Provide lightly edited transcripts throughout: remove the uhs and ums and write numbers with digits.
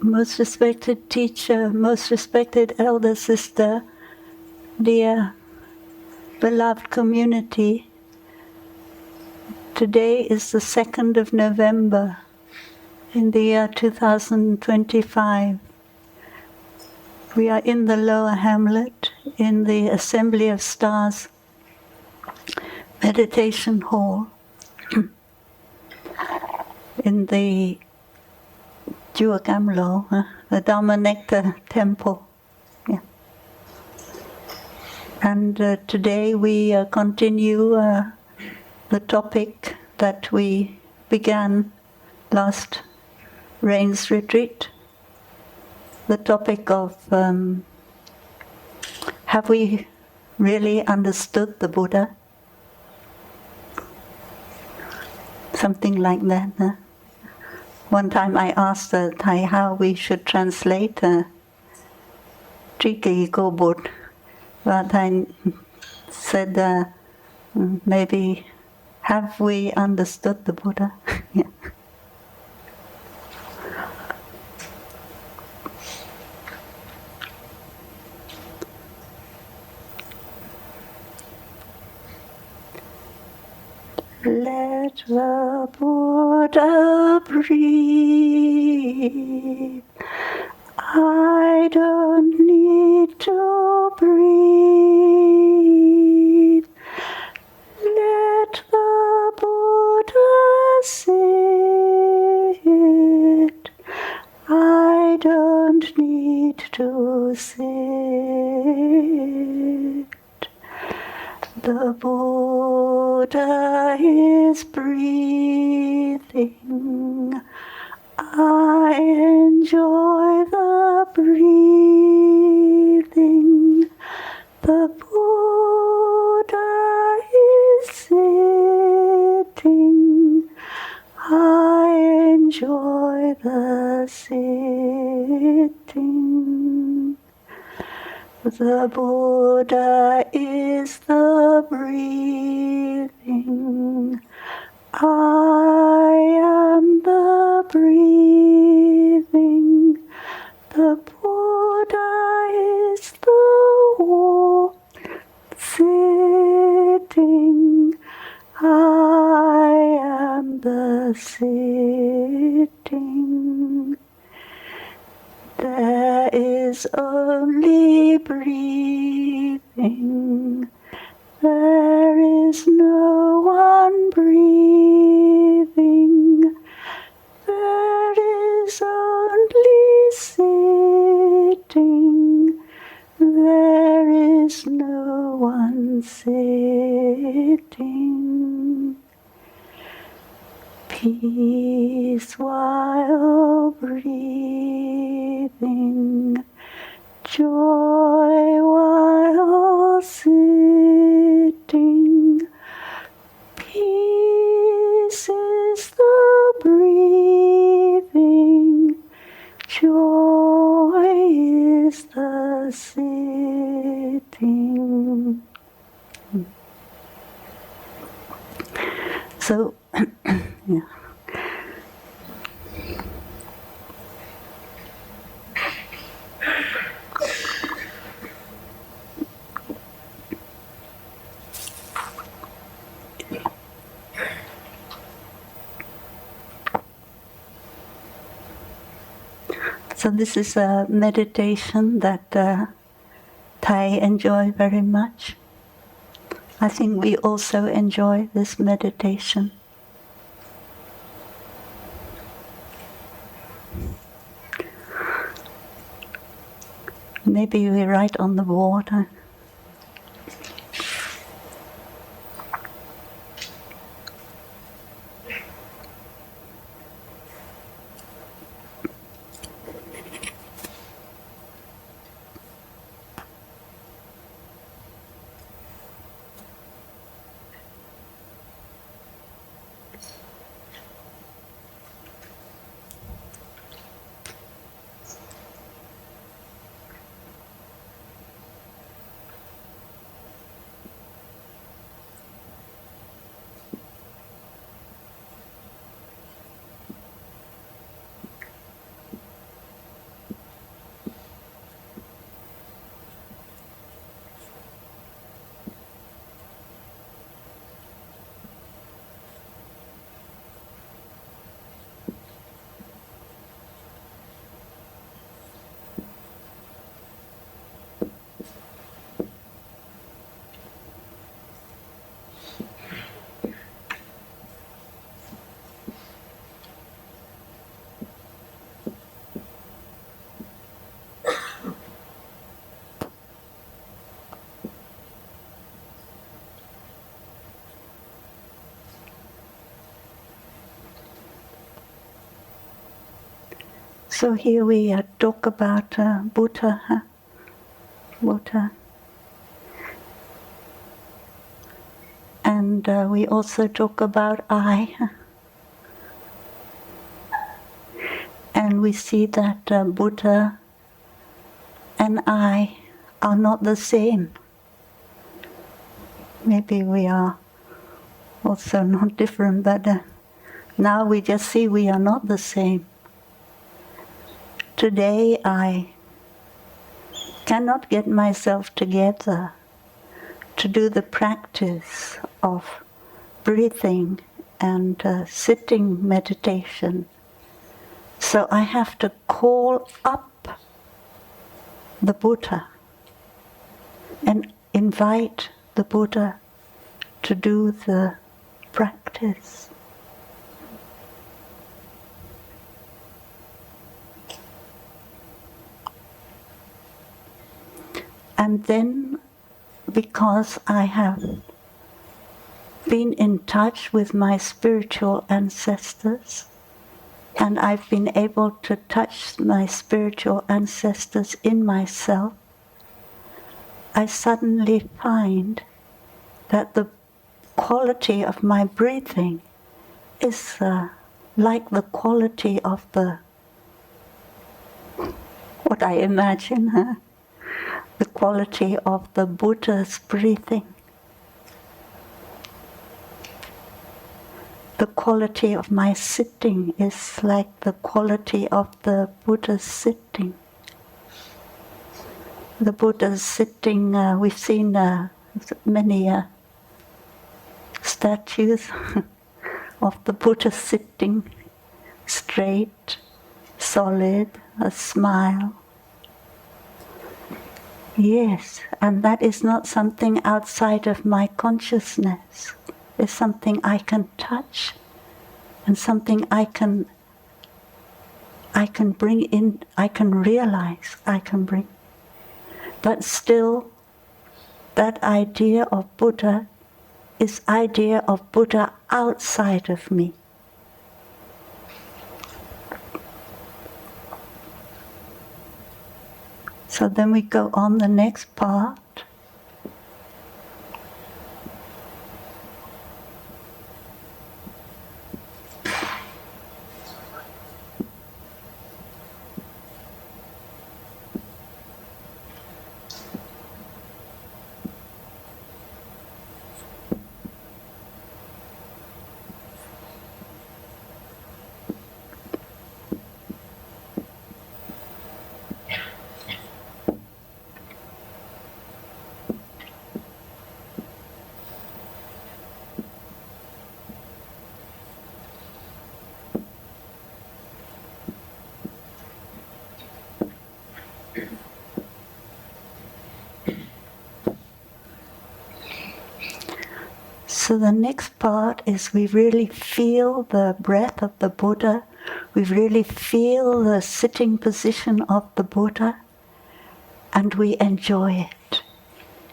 Most respected teacher, most respected elder sister, dear beloved community, today is the 2nd of November in the year 2025. We are in the Lower Hamlet in the Assembly of Stars meditation hall in the Juagamlo, the Dharma Nectar temple. Yeah. And today we continue the topic that we began last Rain's retreat, the topic of have we really understood the Buddha? Something like that. Huh? One time I asked Thai how we should translate Triki Go Bud, but Thai said maybe have we understood the Buddha? Yeah. Let the Buddha breathe. I don't need to breathe. Let the Buddha sit. I don't need to sit. The Buddha is breathing. I enjoy the breathing. The Buddha is sitting. I enjoy the sitting. The Buddha is the breathing. I am the breathing. The Buddha is the sitting. I am the sitting. There is only breathing. There is no one breathing. There is only sitting. There is no one sitting. Peace while breathing, joy while sitting. Peace is the breathing, joy is the sitting. So, yeah. So this is a meditation that Thai enjoy very much. I think we also enjoy this meditation. Maybe we write on the water. So here we talk about Buddha, Buddha. And we also talk about I. And we see that Buddha and I are not the same. Maybe we are also not different, but now we just see we are not the same. Today I cannot get myself together to do the practice of breathing and sitting meditation. So I have to call up the Buddha and invite the Buddha to do the practice. And then, because I have been in touch with my spiritual ancestors, and I've been able to touch my spiritual ancestors in myself, I suddenly find that the quality of my breathing is like the quality of what I imagine, the quality of the Buddha's breathing. The quality of my sitting is like the quality of the Buddha's sitting. The Buddha's sitting, we've seen many statues of the Buddha sitting straight, solid, a smile. Yes, and that is not something outside of my consciousness. It's something I can touch and something I can bring in, I can realize, I can bring. But still, that idea of Buddha is idea of Buddha outside of me. So then we go on the next part. So the next part is we really feel the breath of the Buddha, we really feel the sitting position of the Buddha, and we enjoy it.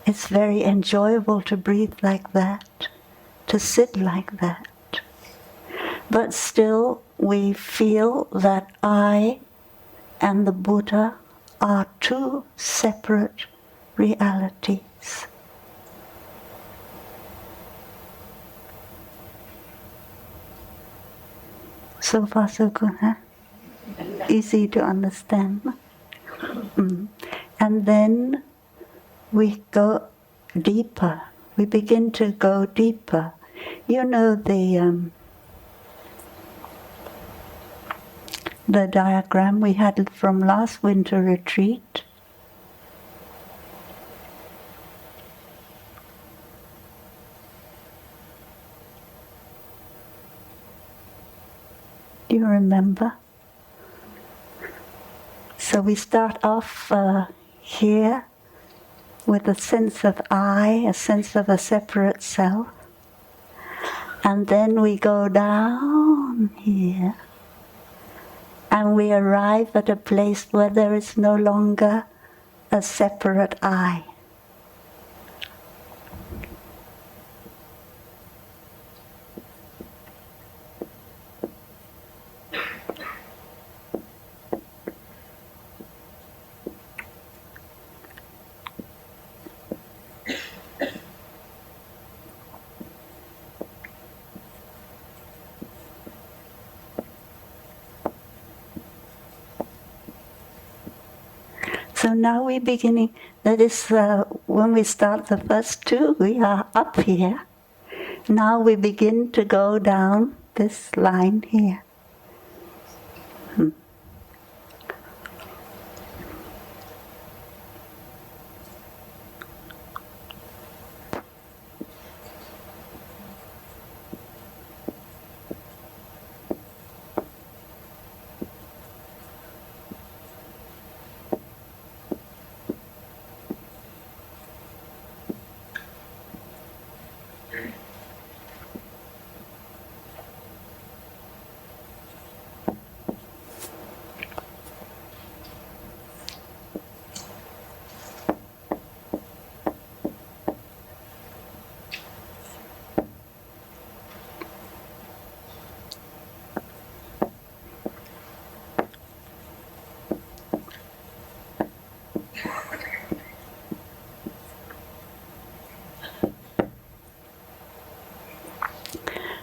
It's very enjoyable to breathe like that, to sit like that. But still we feel that I and the Buddha are two separate realities. So far so good, huh? Easy to understand. And then we go deeper. We begin to go deeper. You know the diagram we had from last winter retreat. Do you remember? So we start off here with a sense of I, a sense of a separate self. And then we go down here. And we arrive at a place where there is no longer a separate I. So now we're beginning, that is when we start the first two, we are up here. Now we begin to go down this line here.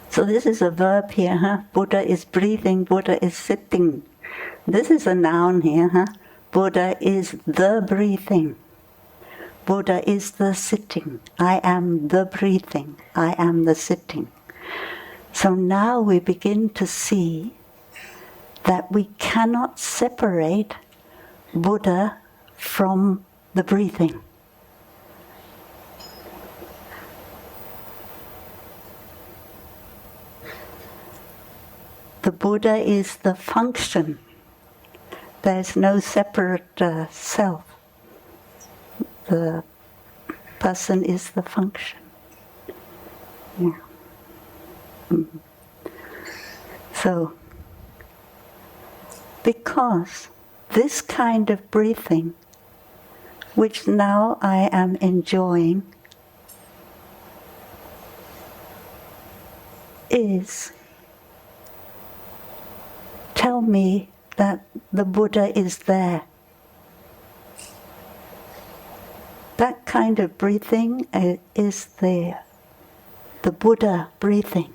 So this is a verb here, huh? Buddha is breathing, Buddha is sitting. This is a noun here, huh? Buddha is the breathing. Buddha is the sitting. I am the breathing. I am the sitting. So now we begin to see that we cannot separate Buddha from the breathing. The Buddha is the function. There's no separate self. The person is the function. Yeah. Mm-hmm. So, because this kind of breathing, which now I am enjoying, is tell me that the Buddha is there. That kind of breathing is the Buddha breathing.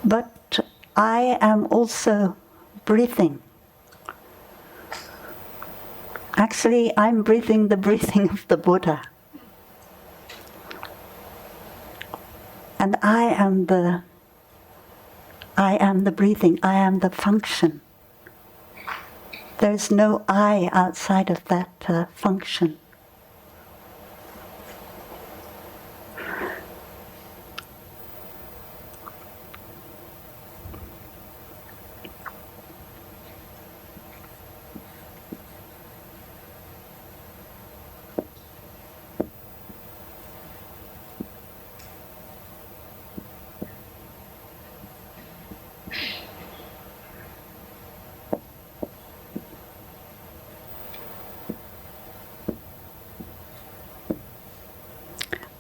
But I am also breathing. Actually, I'm breathing the breathing of the Buddha. And I am the breathing, I am the function. There's no I outside of that function.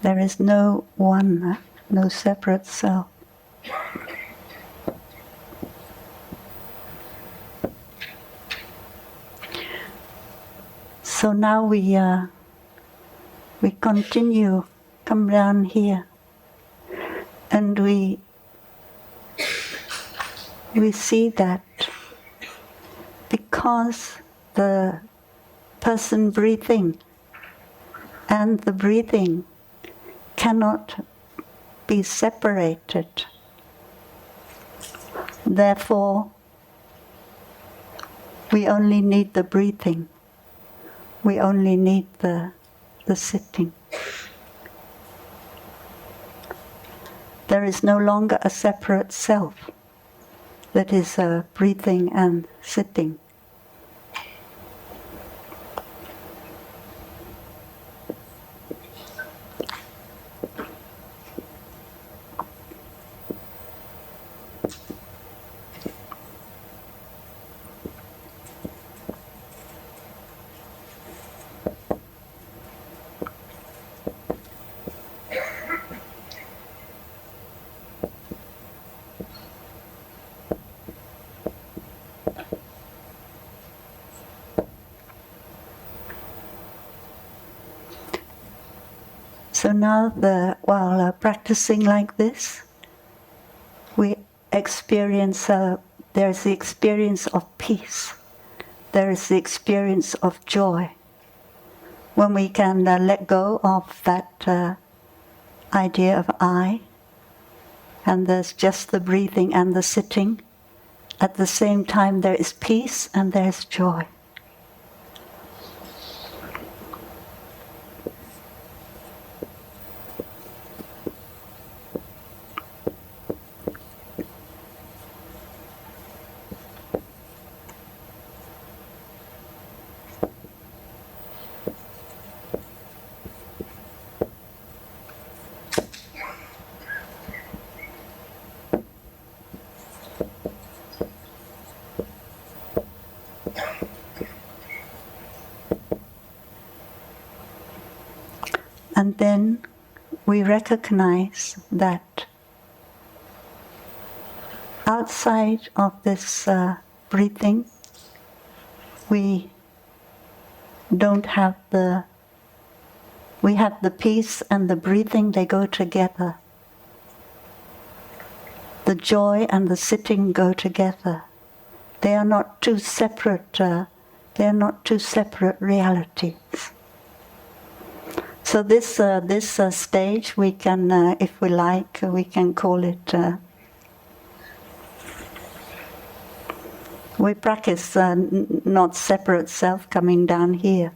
There is no one, no separate self. So now we continue, come down here, and we see that because the person breathing and the breathing cannot be separated. Therefore, we only need the breathing. We only need the sitting. There is no longer a separate self that is breathing and sitting. So now, while practicing like this, we experience there is the experience of peace. There is the experience of joy. When we can let go of that idea of I, and there's just the breathing and the sitting, at the same time there is peace and there is joy. And then we recognize that outside of this breathing, we have the peace and the breathing, they go together. The joy and the sitting go together. They are not two separate realities. So this stage, we can, if we like, we can call it. We practice not separate self coming down here.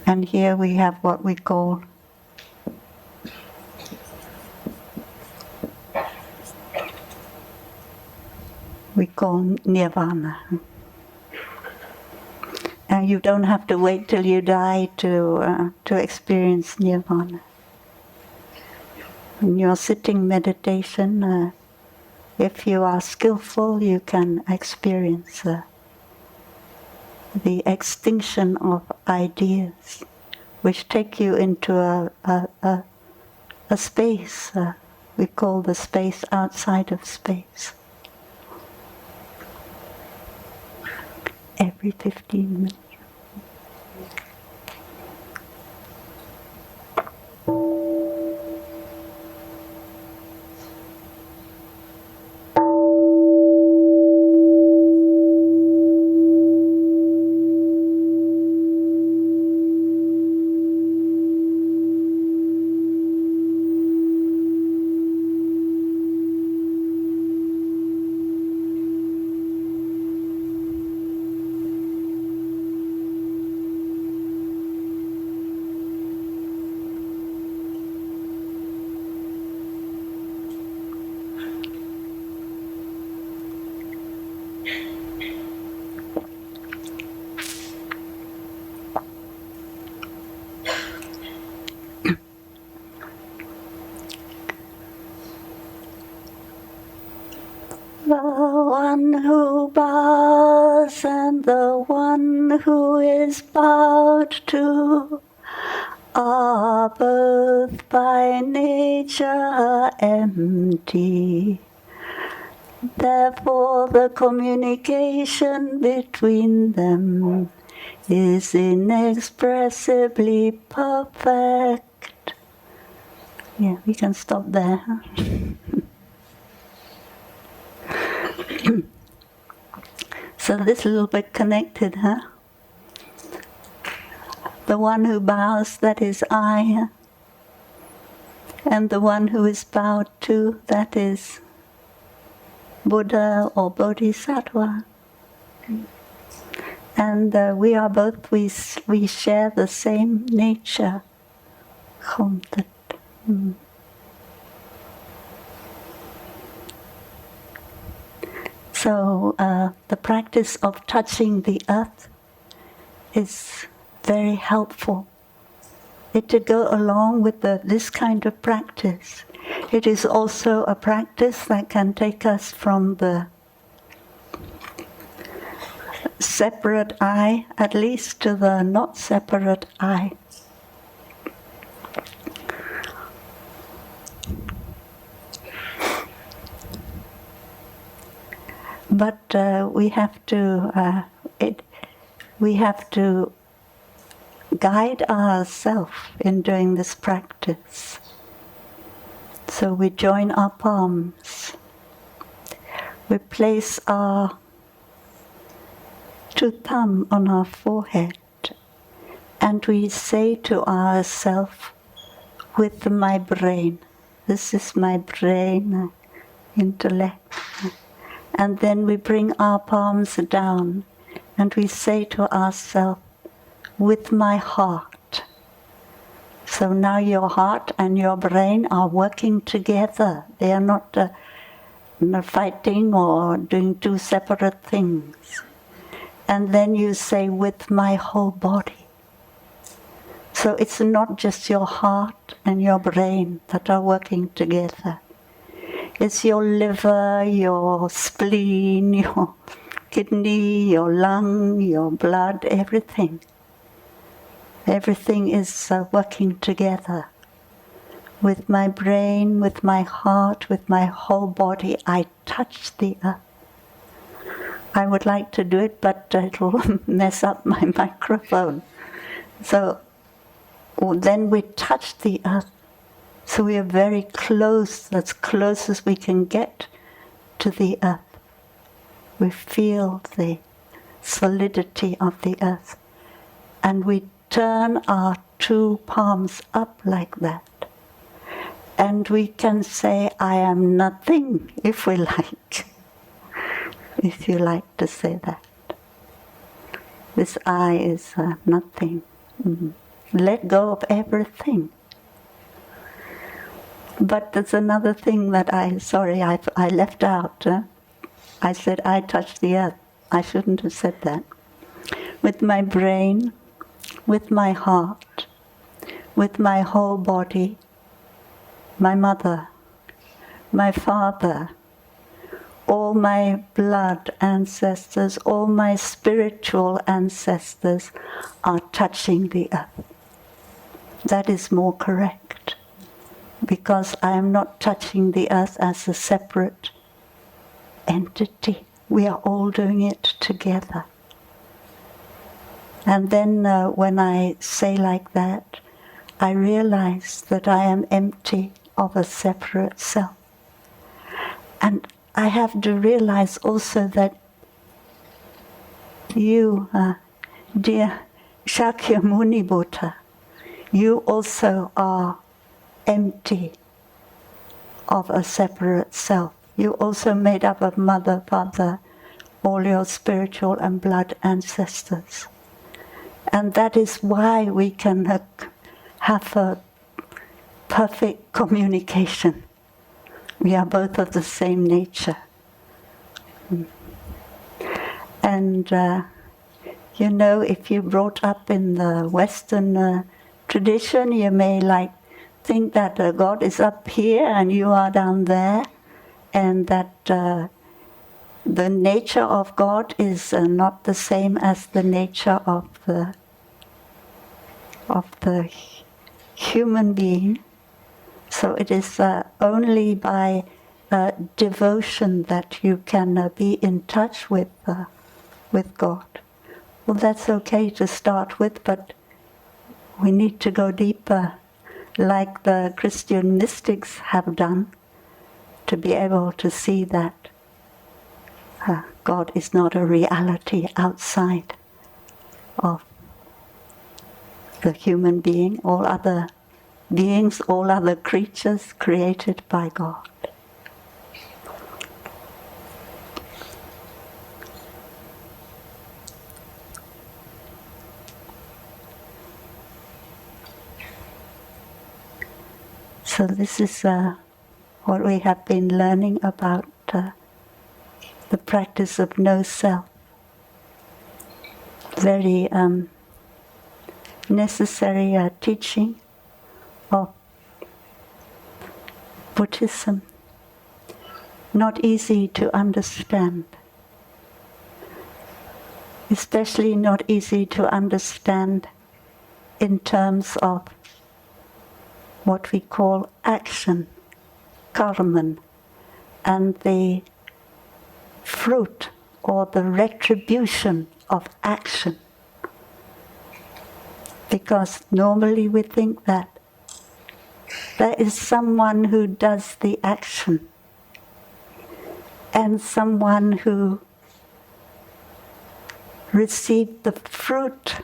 And here we have what we call nirvana. And you don't have to wait till you die to experience nirvana. In your sitting meditation, if you are skillful, you can experience the extinction of ideas, which take you into a space we call the space outside of space. Every 15 minutes. The one who bows and the one who is bowed to are both by nature empty. Therefore the communication between them is inexpressibly perfect. Yeah, we can stop there. Huh? So this little bit connected, huh? The one who bows, that is I, and the one who is bowed to, that is Buddha or Bodhisattva. And we are both, we share the same nature. So the practice of touching the earth is very helpful. It to go along with this kind of practice. It is also a practice that can take us from the separate I, at least to the not separate I. But we have to guide ourselves in doing this practice. So we join our palms. We place our two thumbs on our forehead, and we say to ourselves with my brain, this is my brain, intellect. And then we bring our palms down and we say to ourselves, with my heart. So now your heart and your brain are working together. They are not fighting or doing two separate things. And then you say, with my whole body. So it's not just your heart and your brain that are working together. It's your liver, your spleen, your kidney, your lung, your blood, everything. Everything is working together. With my brain, with my heart, with my whole body, I touch the earth. I would like to do it, but it'll mess up my microphone. So then we touch the earth. So we are very close, as close as we can get to the earth. We feel the solidity of the earth. And we turn our two palms up like that. And we can say, I am nothing, if we like. If you like to say that. This I is nothing. Let go of everything. But there's another thing that I left out. I said I touch the earth. I shouldn't have said that. With my brain, with my heart, with my whole body, my mother, my father, all my blood ancestors, all my spiritual ancestors are touching the earth. That is more correct. Because I am not touching the earth as a separate entity. We are all doing it together. And then when I say like that, I realize that I am empty of a separate self. And I have to realize also that you, dear Shakyamuni Buddha, you also are empty of a separate self. You also made up of mother, father, all your spiritual and blood ancestors. And that is why we can have a perfect communication. We are both of the same nature. And if you're brought up in the Western tradition, you may think that God is up here and you are down there, and that the nature of God is not the same as the nature of the human being. So it is only by devotion that you can be in touch with God. Well, that's okay to start with, but we need to go deeper, like the Christian mystics have done, to be able to see that God is not a reality outside of the human being, all other beings, all other creatures created by God. So this is what we have been learning about the practice of no self. Very necessary teaching of Buddhism. Not easy to understand. Especially not easy to understand in terms of what we call action, karman, and the fruit or the retribution of action. Because normally we think that there is someone who does the action and someone who received the fruit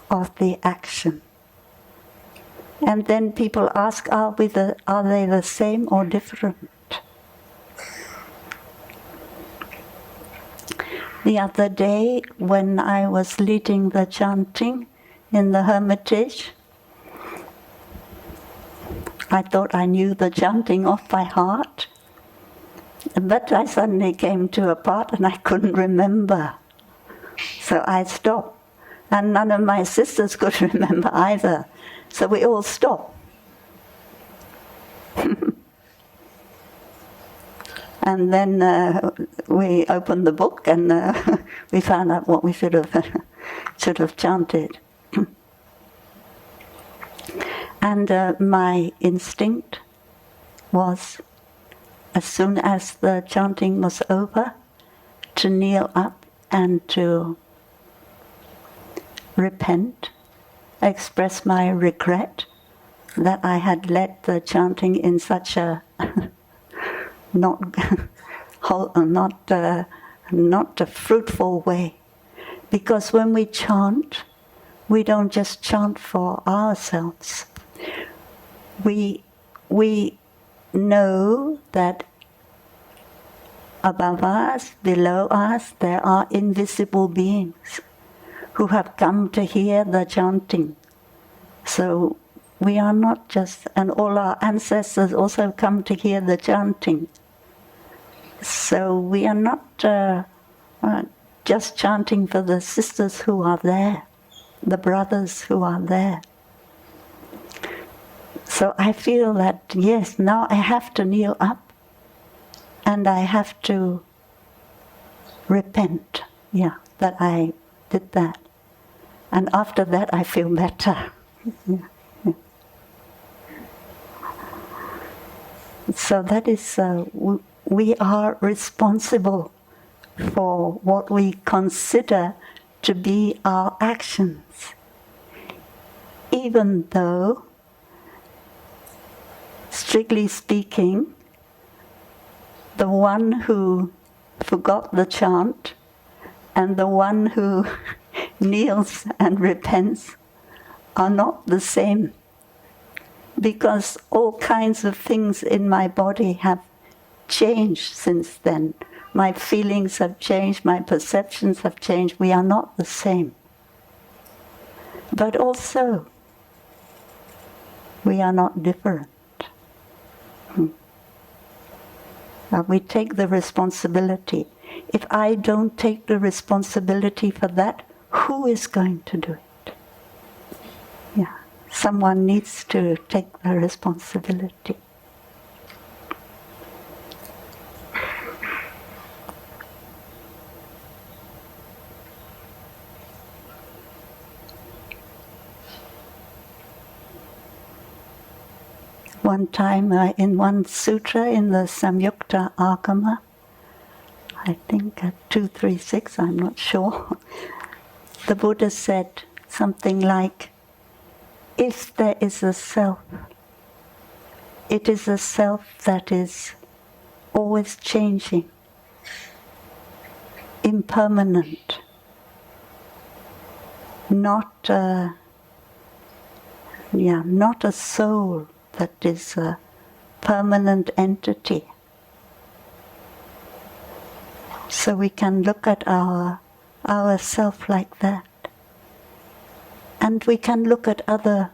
of the action. And then people ask, are they the same or different? The other day, when I was leading the chanting in the hermitage, I thought I knew the chanting off by heart, but I suddenly came to a part and I couldn't remember. So I stopped, and none of my sisters could remember either. So we all stopped. And then we opened the book and we found out what we should have chanted. And my instinct was, as soon as the chanting was over, to kneel up and to repent, express my regret that I had led the chanting in such a not a fruitful way. Because when we chant, we don't just chant for ourselves. We know that above us, below us, there are invisible beings who have come to hear the chanting. So we are not just, and all our ancestors also come to hear the chanting. So we are not just chanting for the sisters who are there, the brothers who are there. So I feel that, yes, now I have to kneel up and I have to repent, that I did that. And after that I feel better. So that is, we are responsible for what we consider to be our actions, even though, strictly speaking, the one who forgot the chant and the one who kneels and repents are not the same, because all kinds of things in my body have changed since then. My feelings have changed, my perceptions have changed. We are not the same. But also, we are not different. We take the responsibility. If I don't take the responsibility for that, who is going to do it? Someone needs to take the responsibility. One time in one sutra in the Samyukta Agama, I think at 236, I'm not sure, the Buddha said something like, if there is a self, it is a self that is always changing, impermanent, not a soul that is a permanent entity. So we can look at our self like that. And we can look at other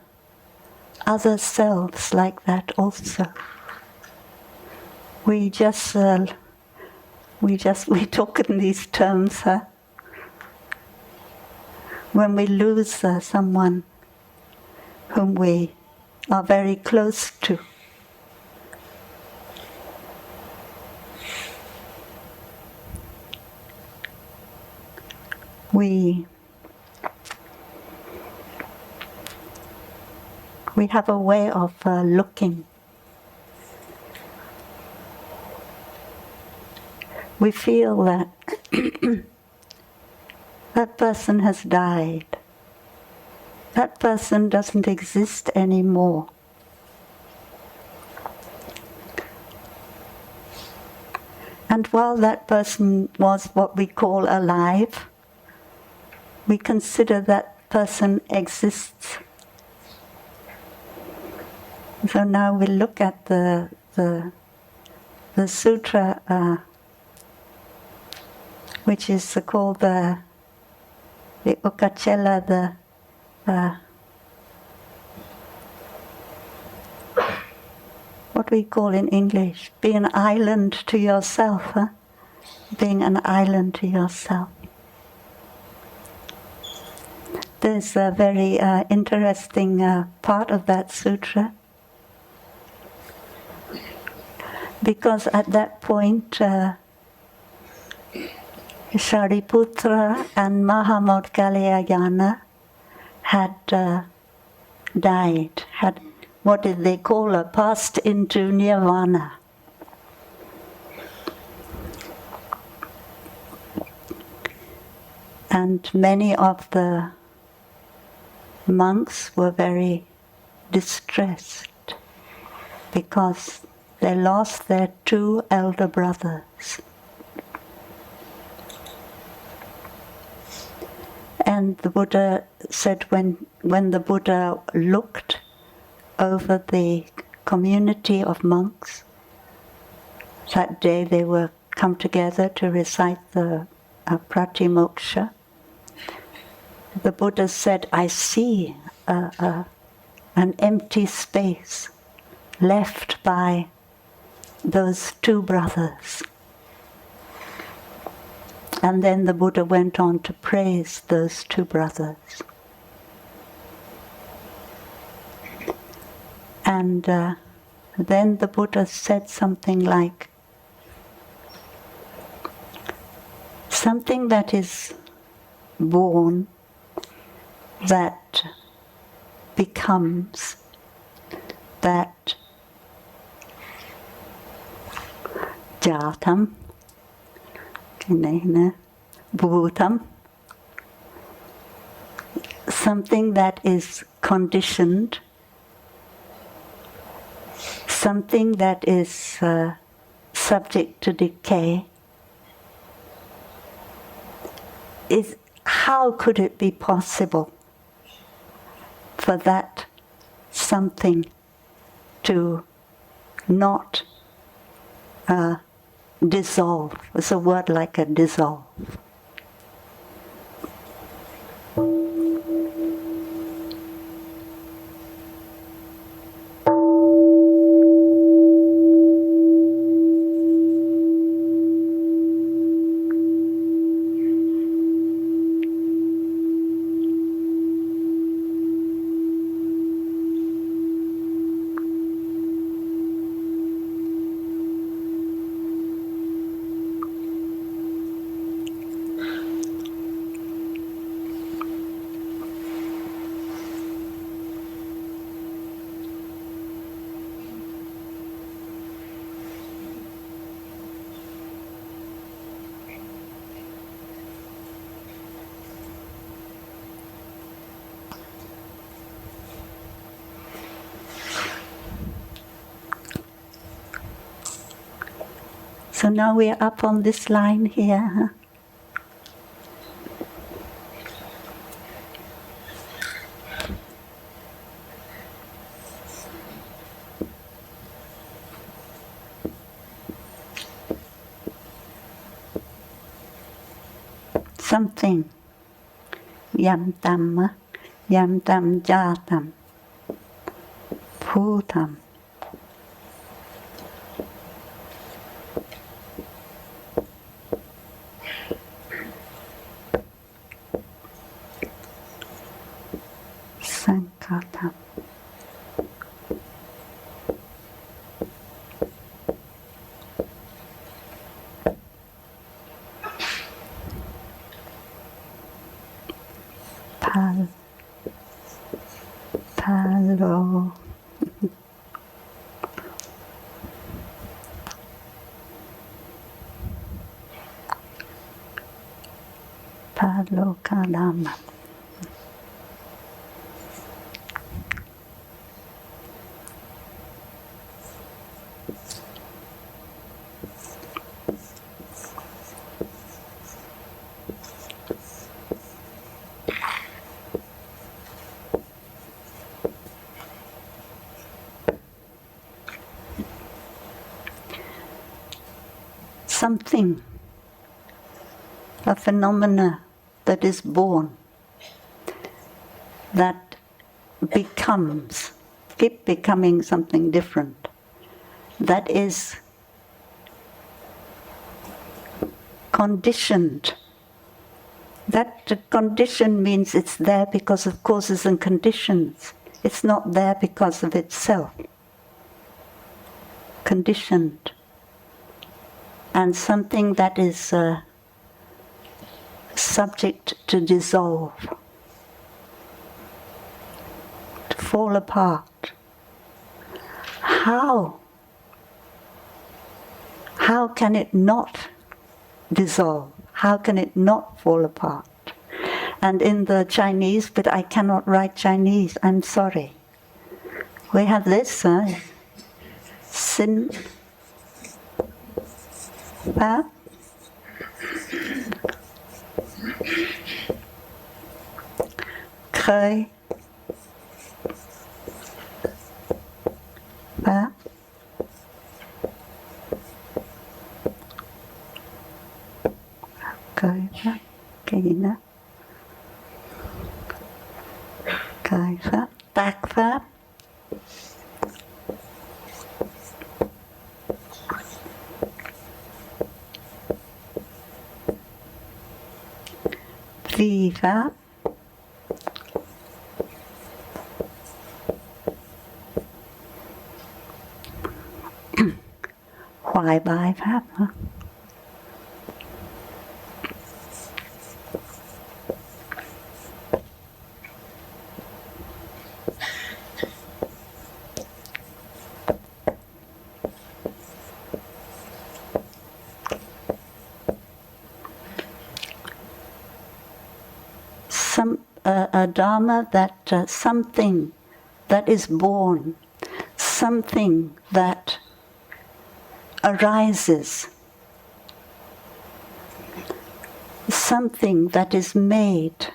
selves like that also. We talk in these terms, when we lose someone whom we are very close to. We have a way of looking we feel that that person has died. That person doesn't exist anymore. And while that person was what we call alive, we consider that person exists. So now we look at the sutra, which is called the Ukachela, what we call in English, be an island to yourself, huh? Being an island to yourself. There's a very interesting part of that sutra, because at that point Shariputra and Mahamodgalayana had died, had, what did they call her, passed into nirvana. And many of the monks were very distressed because they lost their two elder brothers. And the Buddha said when the Buddha looked over the community of monks, that day they were come together to recite the Pratimoksha. The Buddha said, I see an empty space left by those two brothers. And then the Buddha went on to praise those two brothers. And then the Buddha said something like, something that is born, that becomes, that jatam, bhutam, something that is conditioned, something that is subject to decay, is, how could it be possible for that something to not dissolve? It's a word like a dissolve. So now we are up on this line here. Huh? Something. Yam Dhamma, Yam Dham Jatam, Bhutam. Sankatam. Palo. loka dhamma. Something, a phenomena that is born, that becomes, keep becoming something different, that is conditioned. That condition means it's there because of causes and conditions. It's not there because of itself. Conditioned. And something that is subject to dissolve, to fall apart. How can it not dissolve? How can it not fall apart? And in the Chinese, but I cannot write Chinese, I'm sorry. We have this, sin, Pháp, khơi, Pháp, khơi Pháp, cái gì nữa? Khơi Pháp, tác Pháp. Vi Pháp, hoài bại Pháp hả? A Dharma that something that is born, something that arises, something that is made,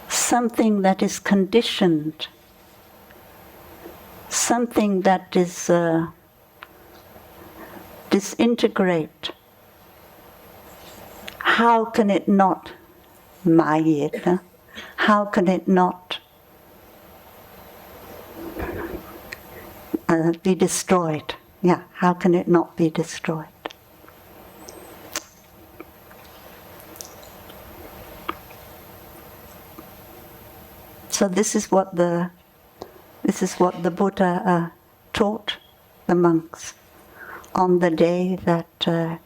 something that is conditioned, something that is disintegrate. How can it not Maya, how can it not be destroyed? Yeah, how can it not be destroyed? So this is what the Buddha taught the monks on the day that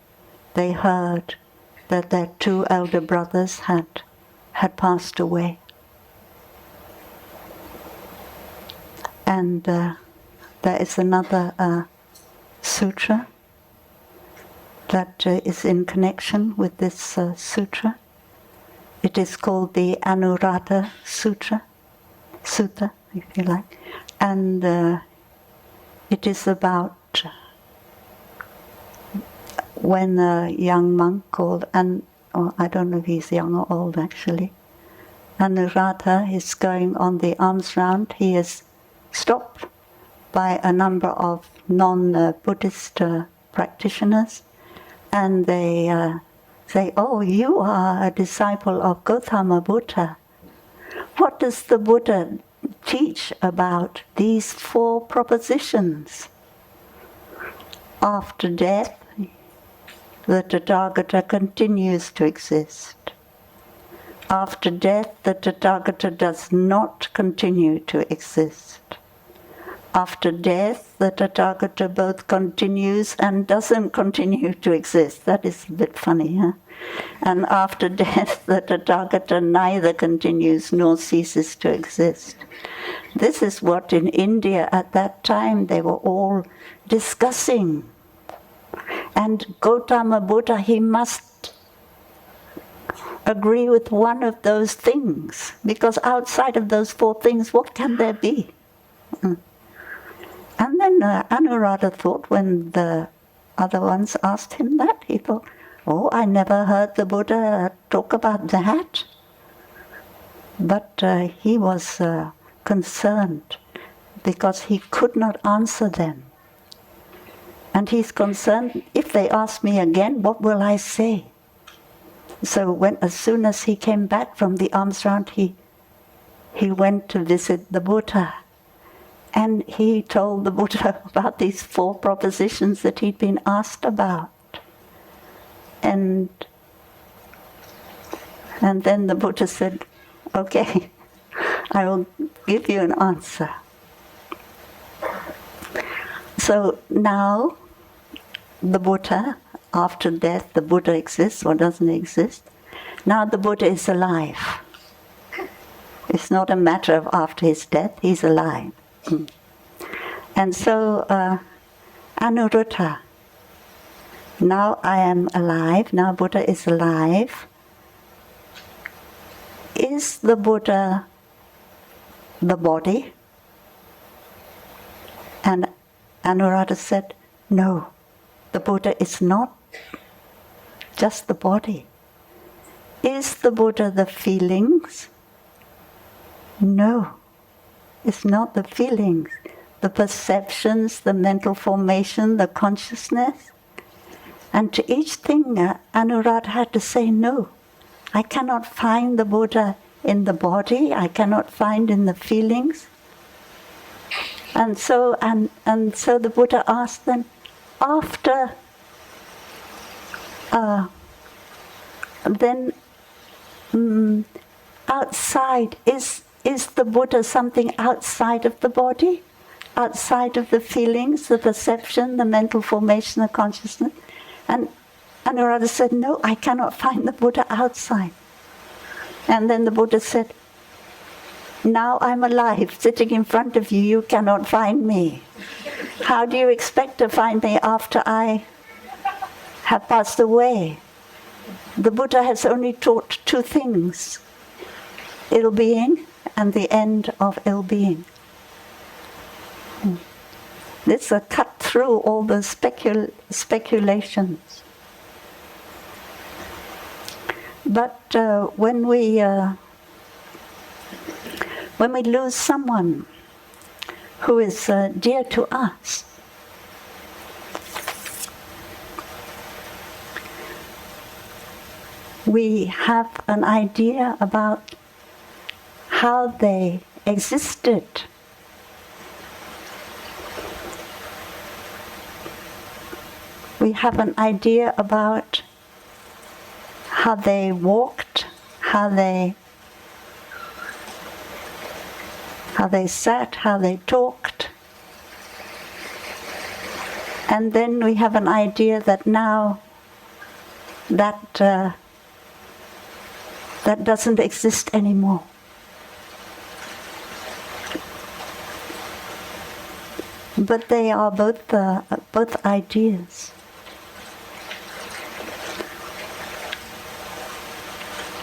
they heard that their two elder brothers had passed away. And there is another sutra that is in connection with this sutra. It is called the Anuradha Sutta, if you like. And it is about when a young monk called, I don't know if he's young or old actually, Anuradha is going on the alms round. He is stopped by a number of non-Buddhist practitioners, and they say, "Oh, you are a disciple of Gautama Buddha. What does the Buddha teach about these four propositions? After death, the Tathagata continues to exist. After death, the Tathagata does not continue to exist. After death, the Tathagata both continues and doesn't continue to exist." That is a bit funny, huh? And after death, the Tathagata neither continues nor ceases to exist. This is what in India at that time they were all discussing. And Gautama Buddha, he must agree with one of those things, because outside of those four things, what can there be? And then Anuradha thought, when the other ones asked him that, he thought, oh, I never heard the Buddha talk about that. But he was concerned because he could not answer them. And he's concerned, if they ask me again, what will I say? So as soon as he came back from the alms round, he went to visit the Buddha. And he told the Buddha about these four propositions that he'd been asked about. And then the Buddha said, okay, I will give you an answer. So now, the Buddha, after death, the Buddha exists or doesn't exist. Now the Buddha is alive. It's not a matter of after his death, he's alive. And so, Anuruddha, now I am alive, now Buddha is alive. Is the Buddha the body? And Anuruddha said, no, the Buddha is not just the body. Is the Buddha the feelings? No, it's not the feelings, the perceptions, the mental formation, the consciousness. And to each thing, Anuruddha had to say, no, I cannot find the Buddha in the body, I cannot find in the feelings. And so the Buddha asked them, after outside, is the Buddha something outside of the body? Outside of the feelings, the perception, the mental formation, the consciousness? And Anuruddha said, no, I cannot find the Buddha outside. And then the Buddha said, now I'm alive, sitting in front of you, you cannot find me. How do you expect to find me after I have passed away? The Buddha has only taught two things, ill-being and the end of ill-being. This is cut through all the speculations. But when we lose someone who is dear to us, we have an idea about how they existed. We have an idea about how they walked, how they sat, how they talked. And then we have an idea that now that doesn't exist anymore. But they are both ideas.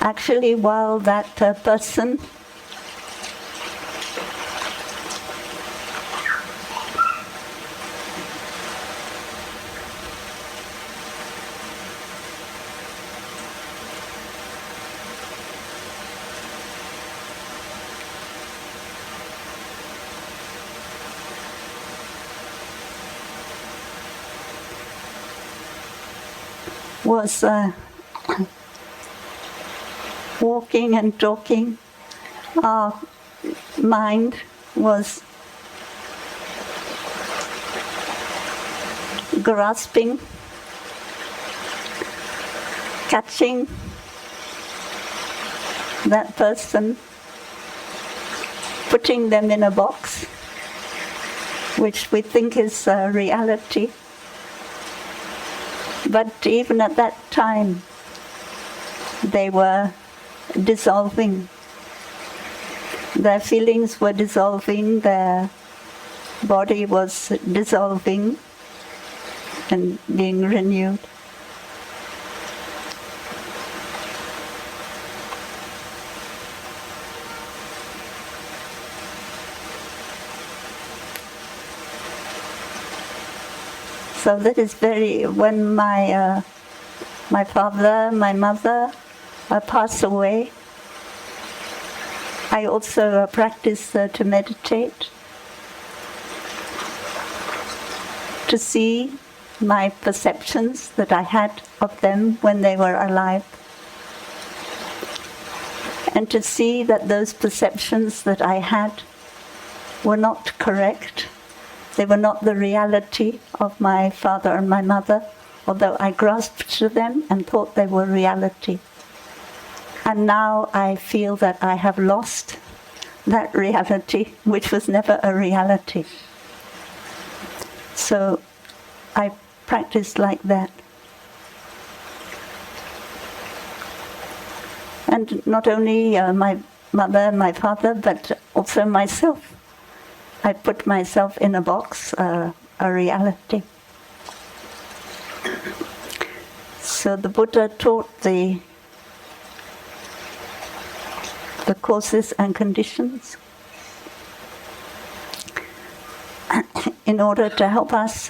Actually, while that person was walking and talking, our mind was grasping, catching that person, putting them in a box, which we think is reality. But even at that time, they were dissolving. Their feelings were dissolving, their body was dissolving and being renewed. So that is when my father, my mother pass away, I also practice to meditate, to see my perceptions that I had of them when they were alive, and to see that those perceptions that I had were not correct. They were not the reality of my father and my mother, although I grasped to them and thought they were reality. And now I feel that I have lost that reality, which was never a reality. So I practice like that. And not only my mother, my father, but also myself. I put myself in a box, a reality. So the Buddha taught the causes and conditions in order to help us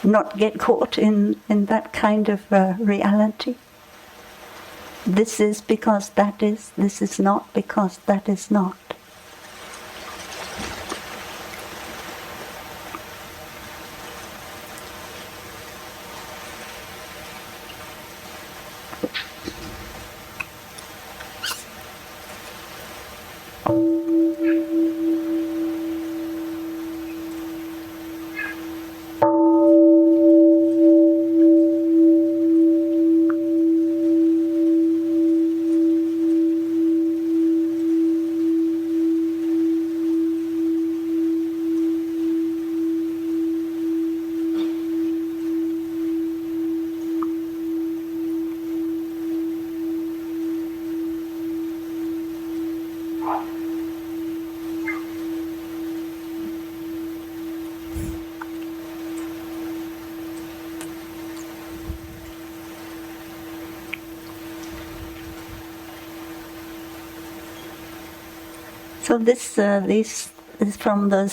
not get caught in that kind of reality. This is because that is, this is not because that is not. So this is from the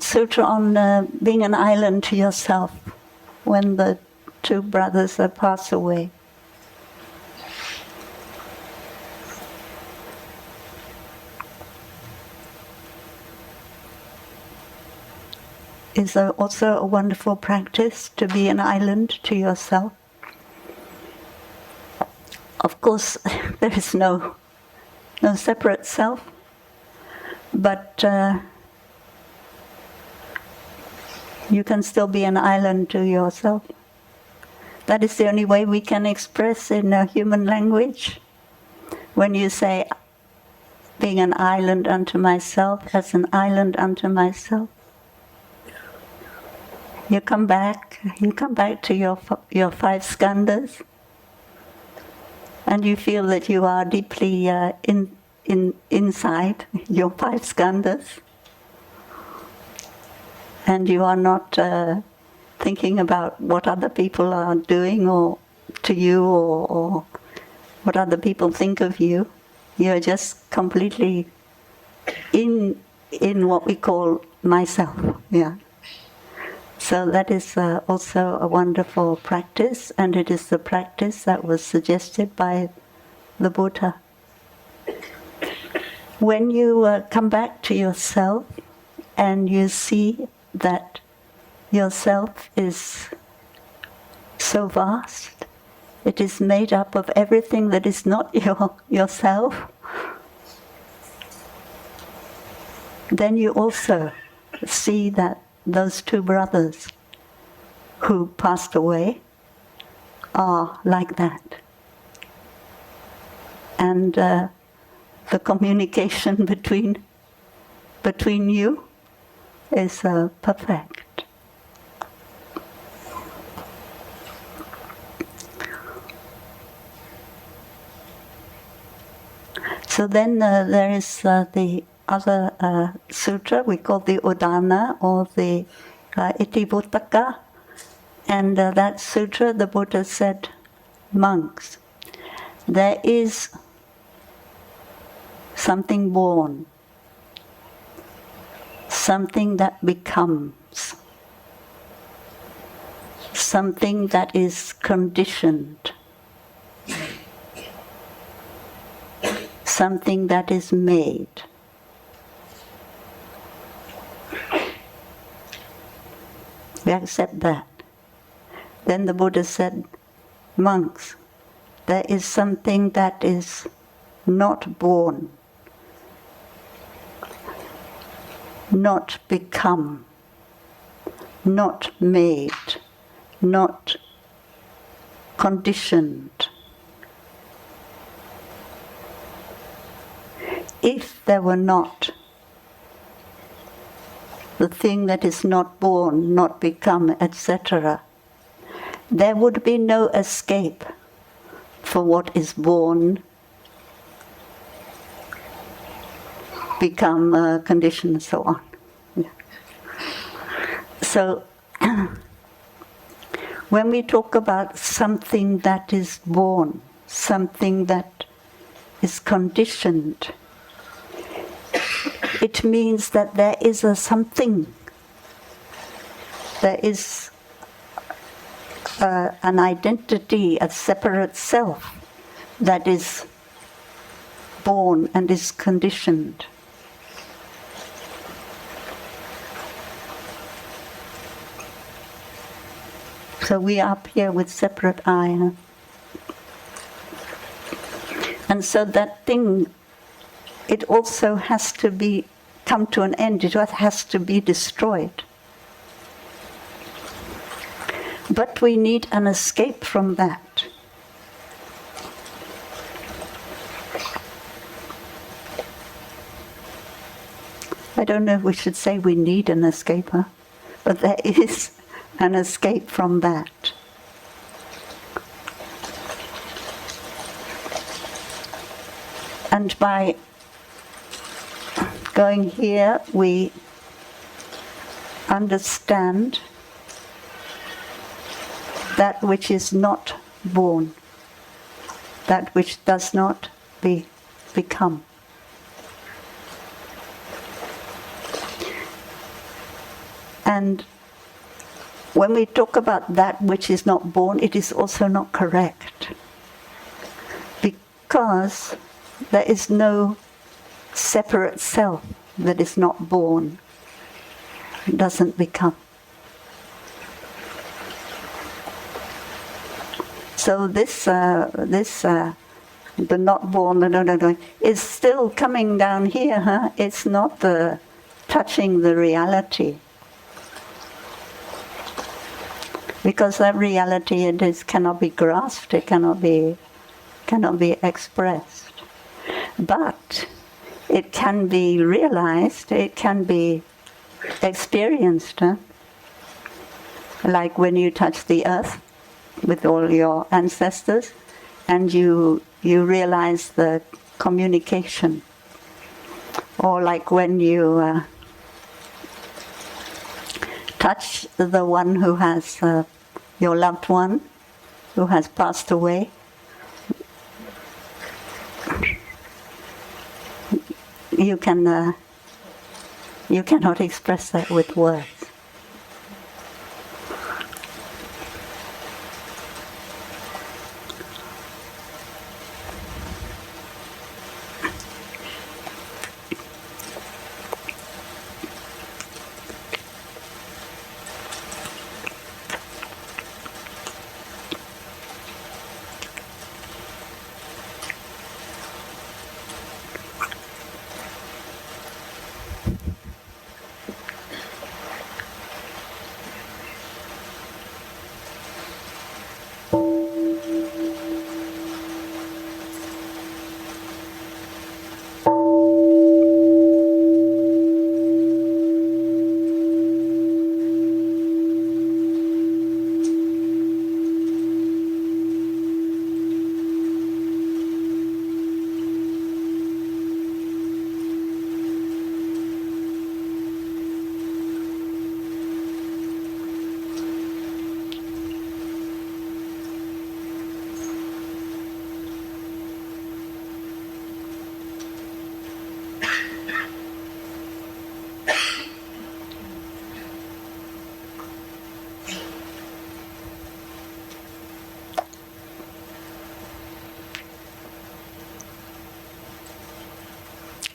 sutra on being an island to yourself when the two brothers pass away. Is also a wonderful practice to be an island to yourself. Of course, there is no separate self, but you can still be an island to yourself. That is the only way we can express in a human language. When you say, being an island unto myself, as an island unto myself, you come back to your five skandhas, and you feel that you are deeply inside your five skandhas, and you are not thinking about what other people are doing or to you or what other people think of you. You're just completely in what we call myself. Yeah. So that is also a wonderful practice, and it is the practice that was suggested by the Buddha. When you come back to yourself and you see that yourself is so vast, it is made up of everything that is not yourself, then you also see that those two brothers who passed away are like that. And the communication between you is perfect. So then there is the other sutra we call the Udana, or the Itivuttaka, and that sutra the Buddha said, monks, there is something born, something that becomes, something that is conditioned, something that is made. We accept that. Then the Buddha said, monks, there is something that is not born, not become, not made, not conditioned. If there were not the thing that is not born, not become, etc., there would be no escape for what is born, become, conditioned, and so on. Yeah. So, when we talk about something that is born, something that is conditioned, it means that there is a something, there is an identity, a separate self that is born and is conditioned. So we are up here with separate I. Huh? And so that thing, it also has to come to an end. It has to be destroyed. But we need an escape from that. I don't know if we should say we need an escape, huh? But there is an escape from that. And by going here, we understand that which is not born, that which does not become. And when we talk about that which is not born, it is also not correct, because there is no separate self that is not born, doesn't become. So the not born, is still coming down here. Huh? It's not touching the reality, because that reality cannot be grasped. It cannot be expressed, but it can be realized. It can be experienced. Huh? Like when you touch the earth with all your ancestors, and you realize the communication. Or like when you touch the one who has, your loved one, who has passed away, you cannot express that with words.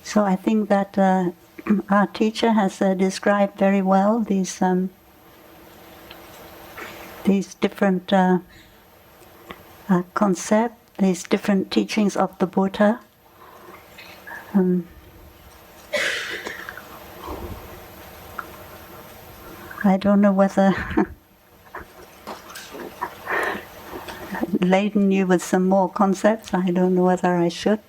So I think that our teacher has described very well these different concepts, these different teachings of the Buddha. I don't know whether laden you with some more concepts. I don't know whether I should.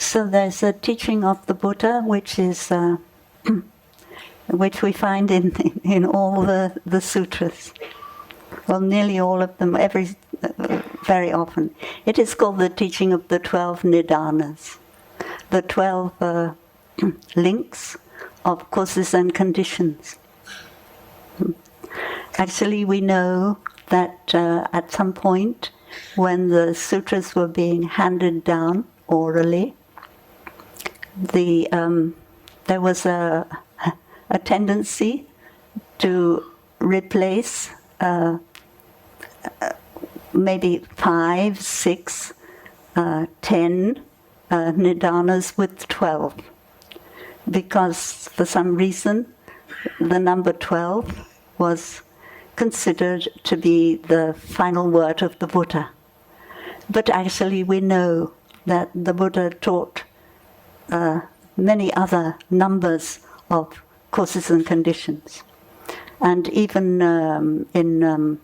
So there's a teaching of the Buddha, which is which we find in all the sutras. Well, nearly all of them, very often. It is called the teaching of the 12 nidanas, the 12 links of causes and conditions. Actually, we know that at some point, when the sutras were being handed down orally, there was a tendency to replace maybe 5, 6, 10 nidanas with 12, because for some reason the number 12 was considered to be the final word of the Buddha. But actually we know that the Buddha taught many other numbers of causes and conditions. And even in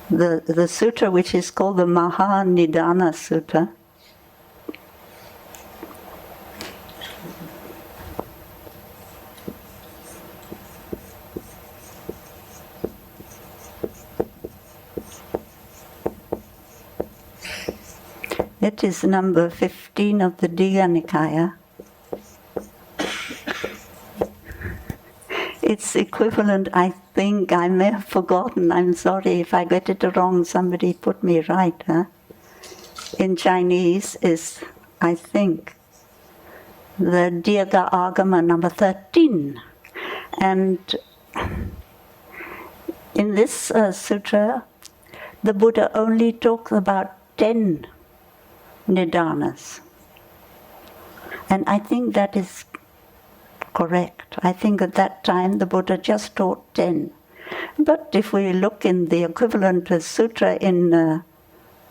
the sutra which is called the Mahanidana Sutta, it is number 15 of the Digha Nikaya. Its equivalent, I think, I may have forgotten, I'm sorry if I get it wrong, somebody put me right, in Chinese is, I think, the Digha Agama number 13. And in this sutra, the Buddha only talks about 10 nidanas. And I think that is correct. I think at that time the Buddha just taught 10. But if we look in the equivalent sutra in the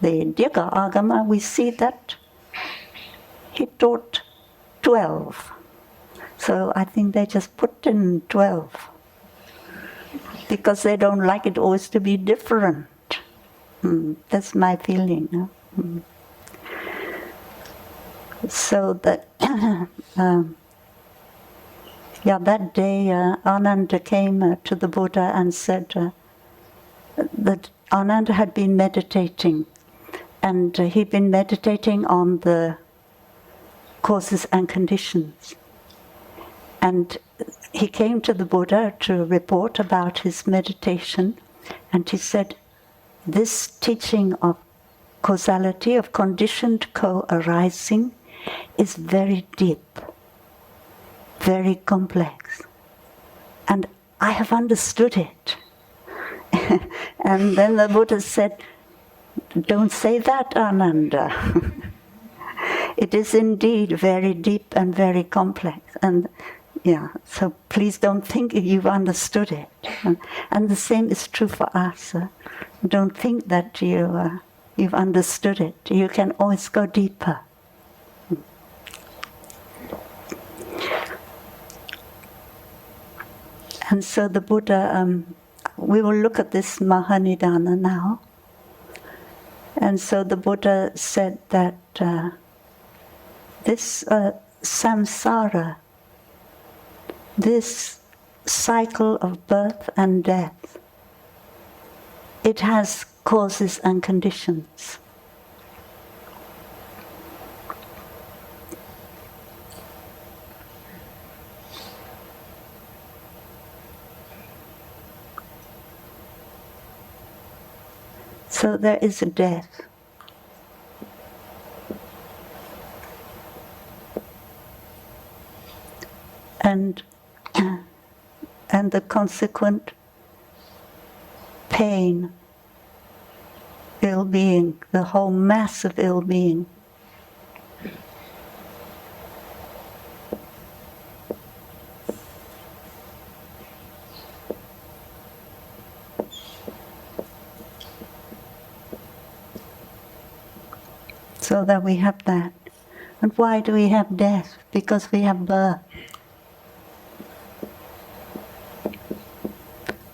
Digha Agama, we see that he taught 12. So I think they just put in 12 because they don't like it always to be different. That's my feeling. So that, that day Ananda came to the Buddha and said that Ananda had been meditating, and he'd been meditating on the causes and conditions. And he came to the Buddha to report about his meditation, and he said, this teaching of causality, of conditioned co-arising, is very deep, very complex, and I have understood it. And then the Buddha said, don't say that, Ananda. It is indeed very deep and very complex, and so please don't think you've understood it. And the same is true for us. Don't think that you've understood it. You can always go deeper. And so the Buddha, we will look at this Mahanidana now. And so the Buddha said that this samsara this cycle of birth and death, it has causes and conditions. So there is a death. And the consequent pain, ill-being, the whole mass of ill-being. So that we have that. And why do we have death? Because we have birth.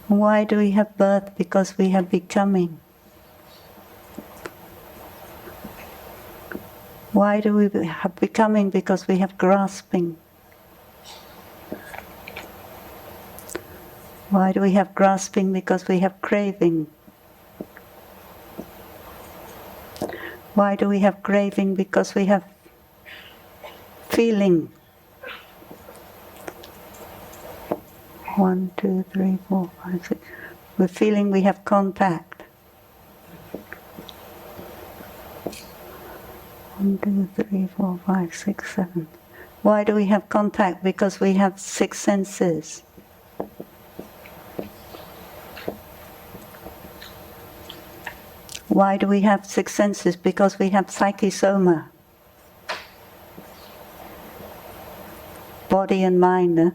Why do we have birth? Because we have becoming. Why do we have becoming? Because we have grasping. Why do we have grasping? Because we have craving. Why do we have craving? Because we have feeling. 1, 2, 3, 4, 5, 6. We're feeling we have contact. 1, 2, 3, 4, 5, 6, 7. Why do we have contact? Because we have 6 senses. Why do we have 6 senses? Because we have psyche-soma. Body and mind.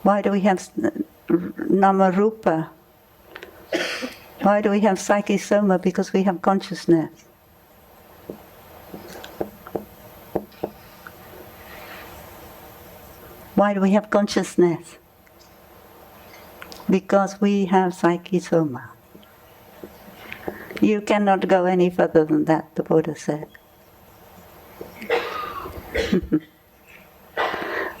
Why do we have nama-rupa? Why do we have psyche-soma? Because we have consciousness. Why do we have consciousness? Because we have psyche-soma. You cannot go any further than that, the Buddha said.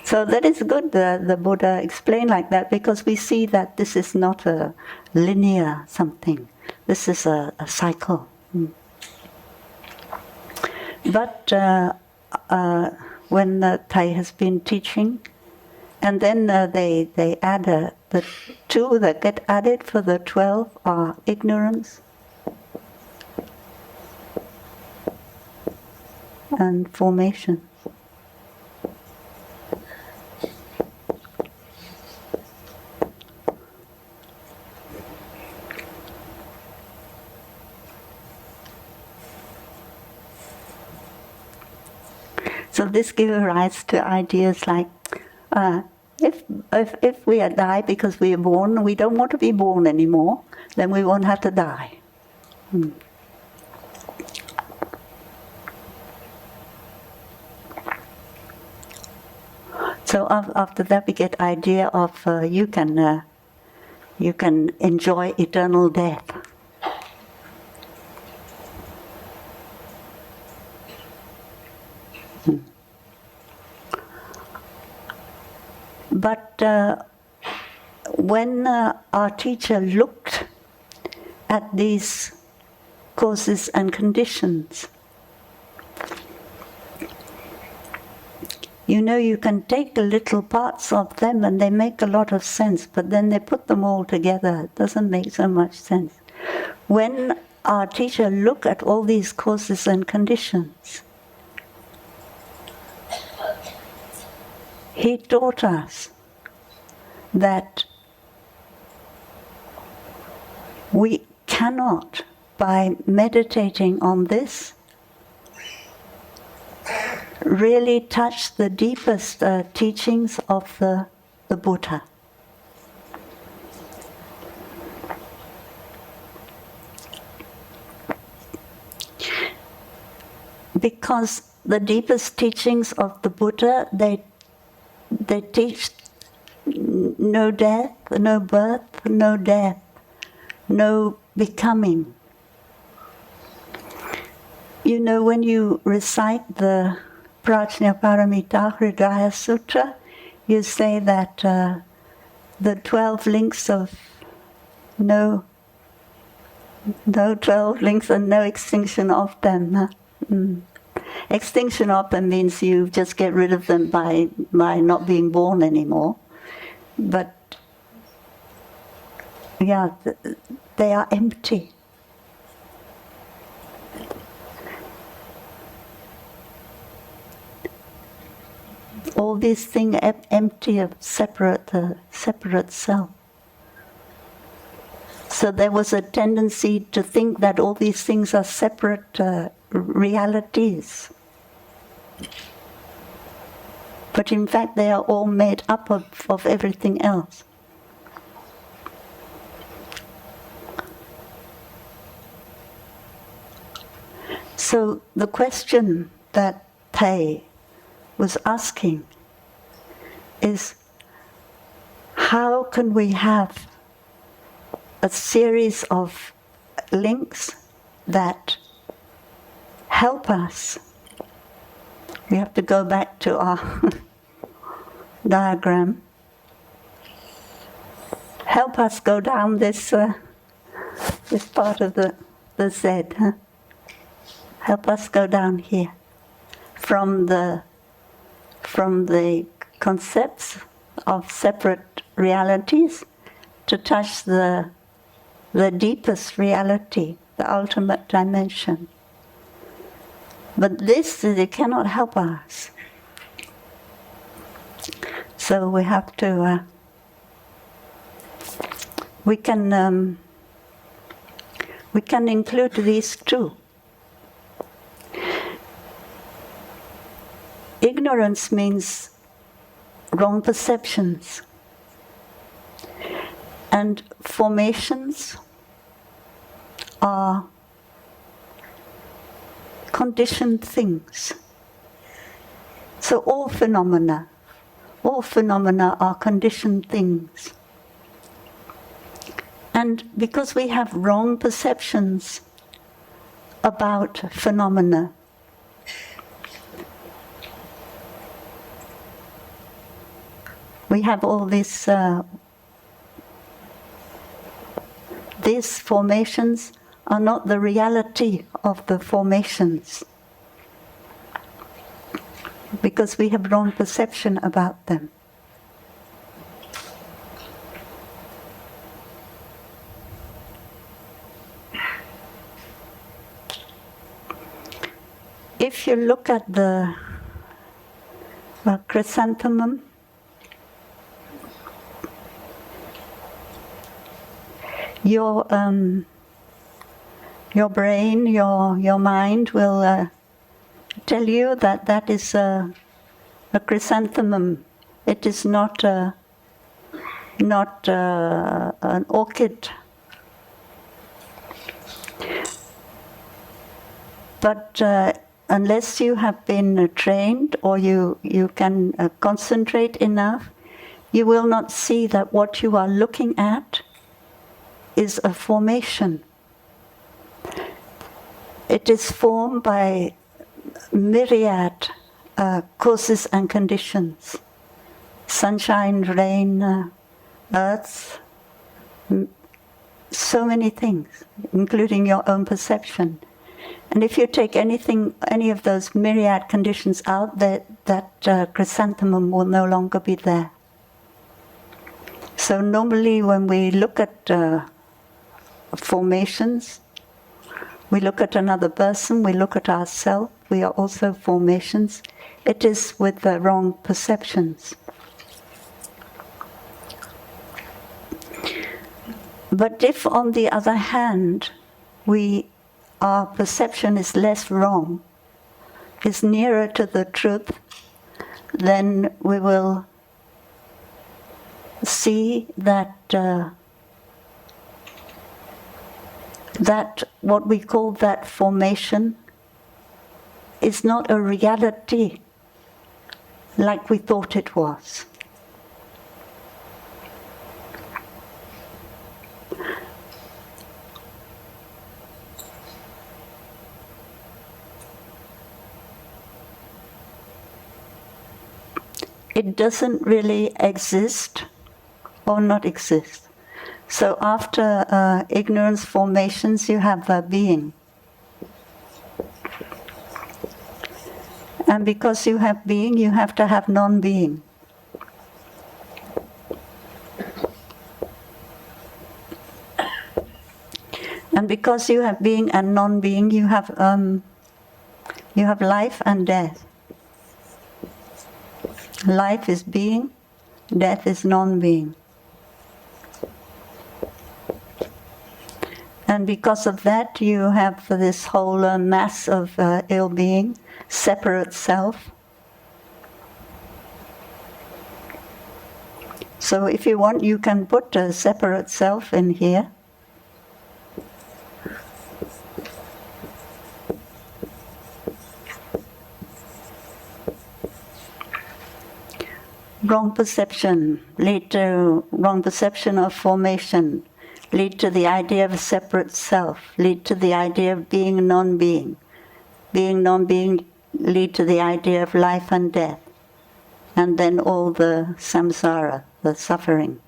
So that is good, the Buddha explained like that, because we see that this is not a linear something. This is a cycle. But when Thai has been teaching, and then they add the 2 that get added for the 12 are ignorance and formation. So this gives rise to ideas like, if we are die because we are born, we don't want to be born anymore, then we won't have to die. So after that we get idea of you can enjoy eternal death. But when our teacher looked at these causes and conditions, you know, you can take the little parts of them and they make a lot of sense, but then they put them all together. It doesn't make so much sense. When our teacher looked at all these causes and conditions, he taught us that we cannot, by meditating on this, really touch the deepest teachings of the Buddha. Because the deepest teachings of the Buddha, they teach no death, no birth, no death, no becoming. You know, when you recite the Prajna Paramita Hridaya Sutra, you say that the 12 links of no 12 links and no extinction of them. Huh? Extinction of them means you just get rid of them by not being born anymore. But yeah, they are empty. All these things empty of separate self. So there was a tendency to think that all these things are separate realities. But in fact they are all made up of everything else. So the question that Thay was asking is, how can we have a series of links that help us? We have to go back to our diagram. Help us go down this part of the Z. Huh? Help us go down here from the concepts of separate realities to touch the deepest reality, the ultimate dimension. But this, it cannot help us. So we have to, we can include these two. Ignorance means wrong perceptions. And formations are conditioned things. So all phenomena are conditioned things. And because we have wrong perceptions about phenomena, we have all this. These formations are not the reality of the formations, because we have wrong perception about them. If you look at the chrysanthemum, your brain, your mind will tell you that that is a chrysanthemum. It is not an orchid. But unless you have been trained or you can concentrate enough, you will not see that what you are looking at is a formation. It is formed by myriad causes and conditions. Sunshine, rain, earth, so many things, including your own perception. And if you take any of those myriad conditions out, that chrysanthemum will no longer be there. So normally when we look at formations, we look at another person, we look at ourselves, we are also formations. It is with the wrong perceptions. But if, on the other hand, our perception is less wrong, is nearer to the truth, then we will see that that what we call that formation is not a reality like we thought it was. it doesn't really exist or not exist. So after ignorance formations, you have being. And because you have being, you have to have non-being. And because you have being and non-being, you have life and death. Life is being, death is non-being. And because of that, you have this whole mass of ill-being, separate self. So if you want, you can put a separate self in here. Wrong perception lead to wrong perception of formation, lead to the idea of a separate self, lead to the idea of being and non-being. Being, non-being lead to the idea of life and death, and then all the samsara, the suffering.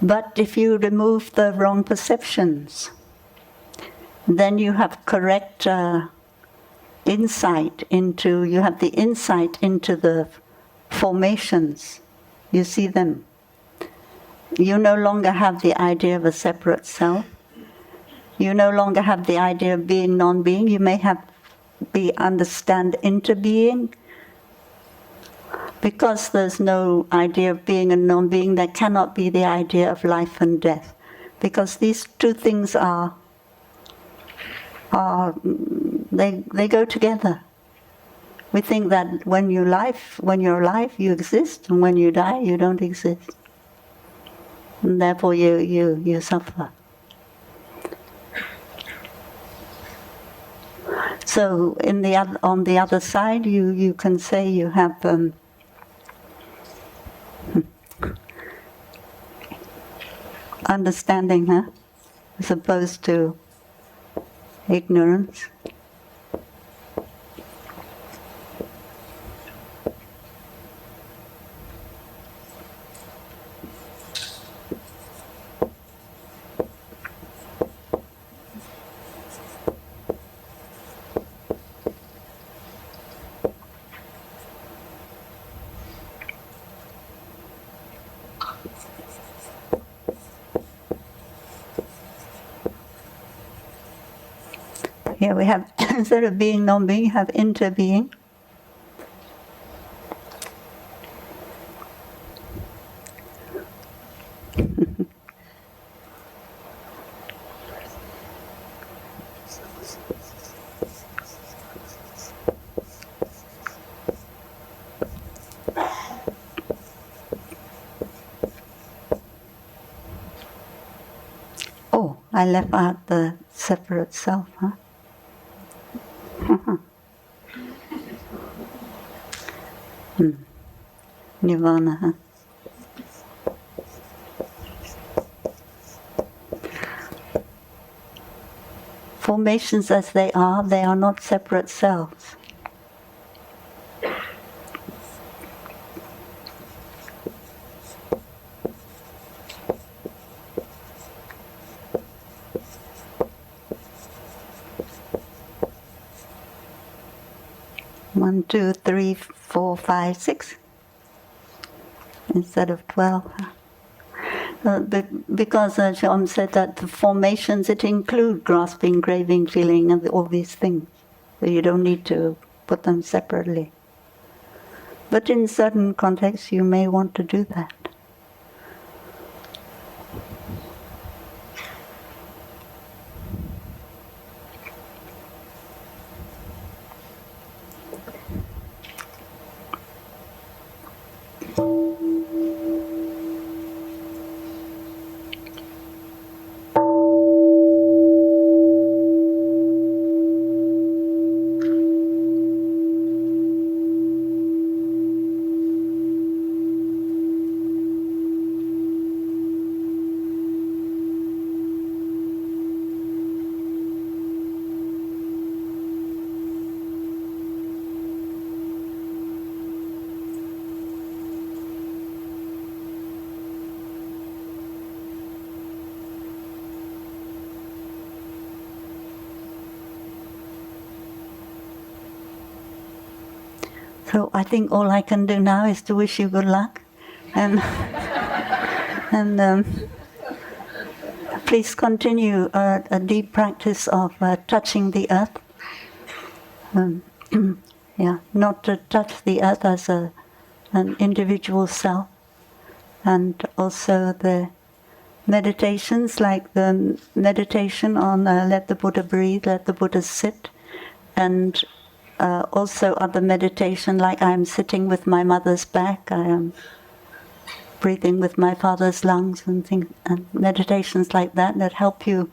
But if you remove the wrong perceptions, then you have correct insight into, you have the insight into the formations. You see them. You no longer have the idea of a separate self. You no longer have the idea of being, non-being. You may understand interbeing. Because there's no idea of being and non-being, there cannot be the idea of life and death. Because these two things they go together. We think that when you're alive, you exist, and when you die, you don't exist. And therefore you suffer. So on the other side, you can say you have understanding, as opposed to ignorance. Here we have, instead of being, non-being, you have interbeing. Oh, I left out the separate self, Nirvana, Formations as they are not separate selves. One, two, three, four, five, six, instead of 12. Because John said that the formations, it include grasping, craving, feeling, and all these things. So you don't need to put them separately. But in certain contexts, you may want to do that. So I think all I can do now is to wish you good luck, and and please continue a deep practice of touching the earth. Yeah, not to touch the earth as an individual self, and also the meditations like the meditation on let the Buddha breathe, let the Buddha sit, and also other meditation like I am sitting with my mother's back, I am breathing with my father's lungs, and meditations like that help you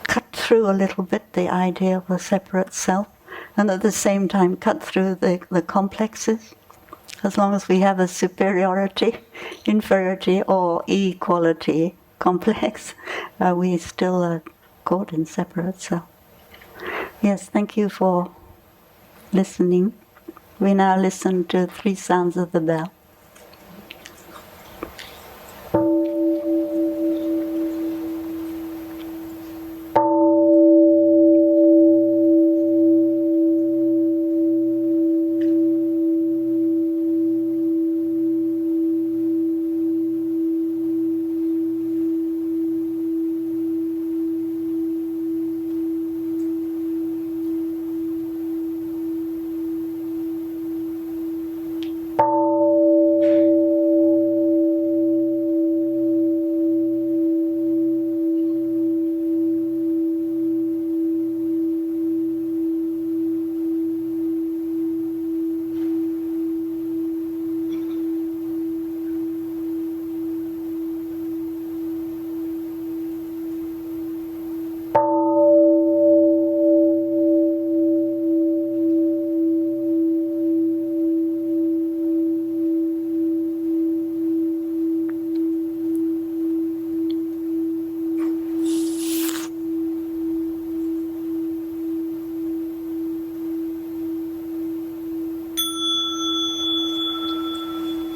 cut through a little bit the idea of a separate self, and at the same time cut through the complexes. As long as we have a superiority, inferiority, or equality complex, we still are caught in separate self. Yes, thank you for listening. We now listen to 3 sounds of the bell.